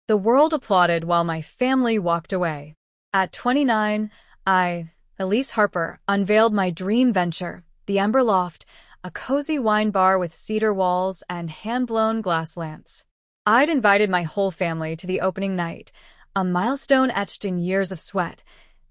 The world applauded while my family walked away. At 29, Elise Harper, unveiled my dream venture, the Ember Loft, a cozy wine bar with cedar walls and hand-blown glass lamps. I'd invited my whole family to the opening night, a milestone etched in years of sweat,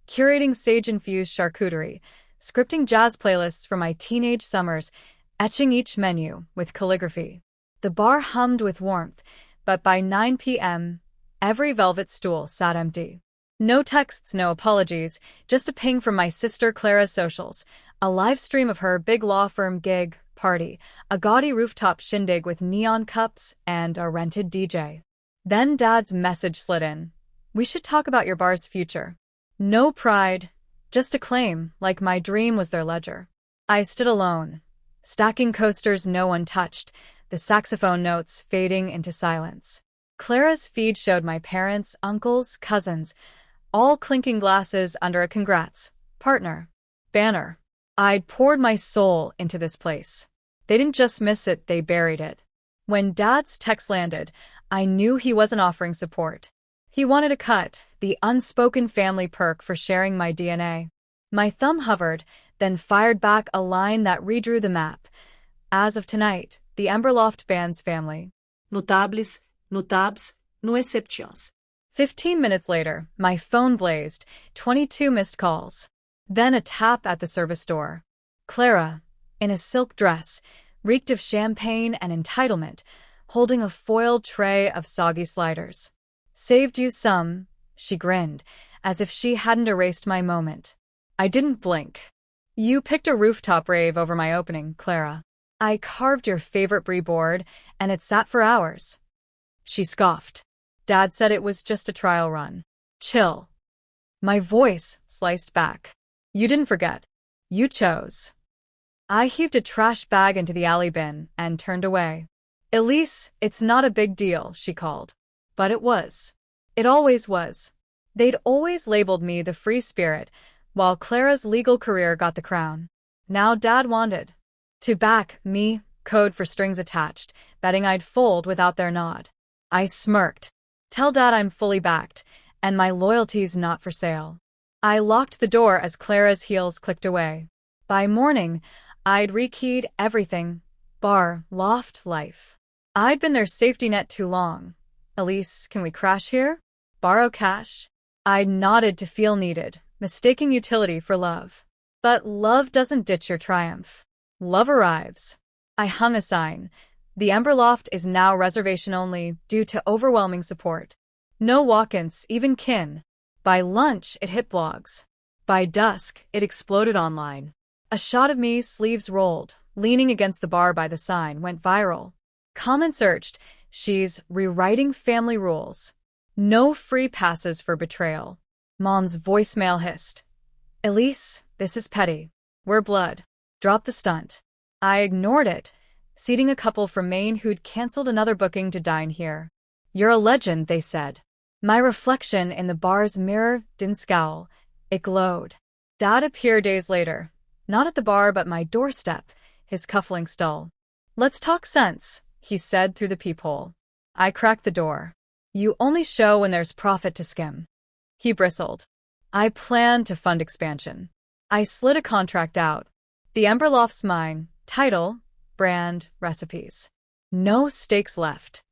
curating sage-infused charcuterie, scripting jazz playlists for my teenage summers, etching each menu with calligraphy. The bar hummed with warmth, but by 9 p.m., every velvet stool sat empty. No texts, no apologies, just a ping from my sister Clara's socials, a live stream of her big law firm gig, party, a gaudy rooftop shindig with neon cups, and a rented DJ. Then Dad's message slid in. We should talk about your bar's future. No pride, just acclaim, like my dream was their ledger. I stood alone, stacking coasters no one touched, the saxophone notes fading into silence. Clara's feed showed my parents, uncles, cousins, all clinking glasses under a congrats, partner, banner. I'd poured my soul into this place. They didn't just miss it, they buried it. When Dad's text landed, I knew he wasn't offering support. He wanted a cut, the unspoken family perk for sharing my DNA. My thumb hovered, then fired back a line that redrew the map. As of tonight, the Emberloft Band's family. Notables, notables, no exceptions. 15 minutes later, my phone blazed, 22 missed calls. Then a tap at the service door. Clara, in a silk dress, reeked of champagne and entitlement, holding a foiled tray of soggy sliders. Saved you some, she grinned, as if she hadn't erased my moment. I didn't blink. You picked a rooftop rave over my opening, Clara. I carved your favorite brie board, and it sat for hours. She scoffed. Dad said it was just a trial run. Chill. My voice sliced back. You didn't forget. You chose. I heaved a trash bag into the alley bin and turned away. Elise, it's not a big deal, she called. But it was. It always was. They'd always labeled me the free spirit, while Clara's legal career got the crown. Now Dad wanted to back me, code for strings attached, betting I'd fold without their nod. I smirked. Tell Dad I'm fully backed, and my loyalty's not for sale. I locked the door as Clara's heels clicked away. By morning, I'd rekeyed everything, bar, loft, life. I'd been their safety net too long. Elise, can we crash here? Borrow cash? I nodded to feel needed, mistaking utility for love. But love doesn't ditch your triumph. Love arrives. I hung a sign. The Emberloft is now reservation only due to overwhelming support. No walk-ins, even kin. By lunch, it hit blogs. By dusk, it exploded online. A shot of me, sleeves rolled, leaning against the bar by the sign, went viral. Comments urged, she's rewriting family rules. No free passes for betrayal. Mom's voicemail hissed. Elise, this is petty. We're blood. Drop the stunt. I ignored it, seating a couple from Maine who'd canceled another booking to dine here. You're a legend, they said. My reflection in the bar's mirror didn't scowl. It glowed. Dad appeared days later, not at the bar but my doorstep, his cufflinks dull. Let's talk sense, he said through the peephole. I cracked the door. You only show when there's profit to skim. He bristled. I plan to fund expansion. I slid a contract out. The Emberloft's mine, title, brand, recipes. No stakes left.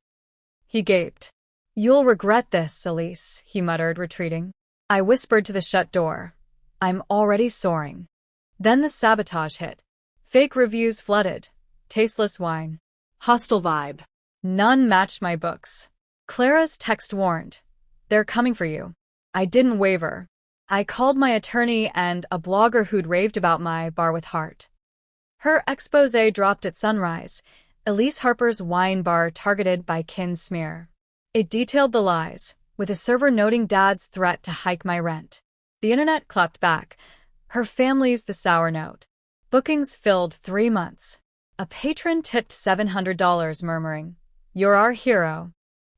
He gaped. You'll regret this, Elise, he muttered, retreating. I whispered to the shut door. I'm already soaring. Then the sabotage hit. Fake reviews flooded. Tasteless wine. Hostile vibe. None matched my books. Clara's text warned. They're coming for you. I didn't waver. I called my attorney and a blogger who'd raved about my bar with heart. Her exposé dropped at sunrise. Elise Harper's wine bar targeted by Kin's smear. It detailed the lies, with a server noting Dad's threat to hike my rent. The internet clapped back. Her family's the sour note. Bookings filled 3 months. A patron tipped $700, murmuring, You're our hero.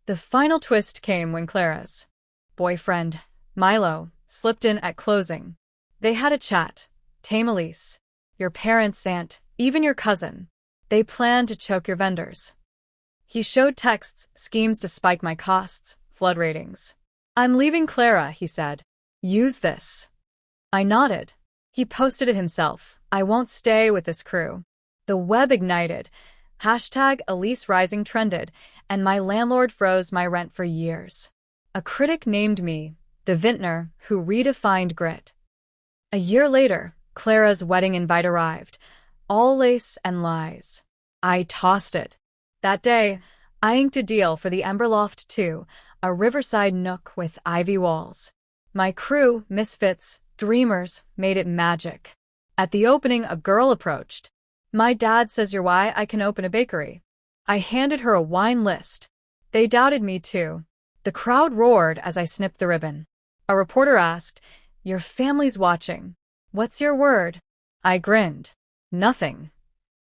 The final twist came when Clara's boyfriend, Milo, slipped in at closing. They had a chat. Tame Elise. Your parents' aunt, even your cousin. They planned to choke your vendors. He showed texts, schemes to spike my costs, flood ratings. I'm leaving Clara, he said. Use this. I nodded. He posted it himself. I won't stay with this crew. The web ignited. Hashtag Elise Rising trended, and my landlord froze my rent for years. A critic named me the vintner who redefined grit. A year later, Clara's wedding invite arrived. All lace and lies. I tossed it. That day, I inked a deal for the Emberloft 2, a riverside nook with ivy walls. My crew, misfits, dreamers, made it magic. At the opening, a girl approached. My dad says you're why I can open a bakery. I handed her a wine list. They doubted me too. The crowd roared as I snipped the ribbon. A reporter asked, your family's watching. What's your word? I grinned. Nothing.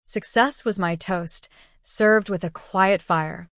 Success was my toast, served with a quiet fire.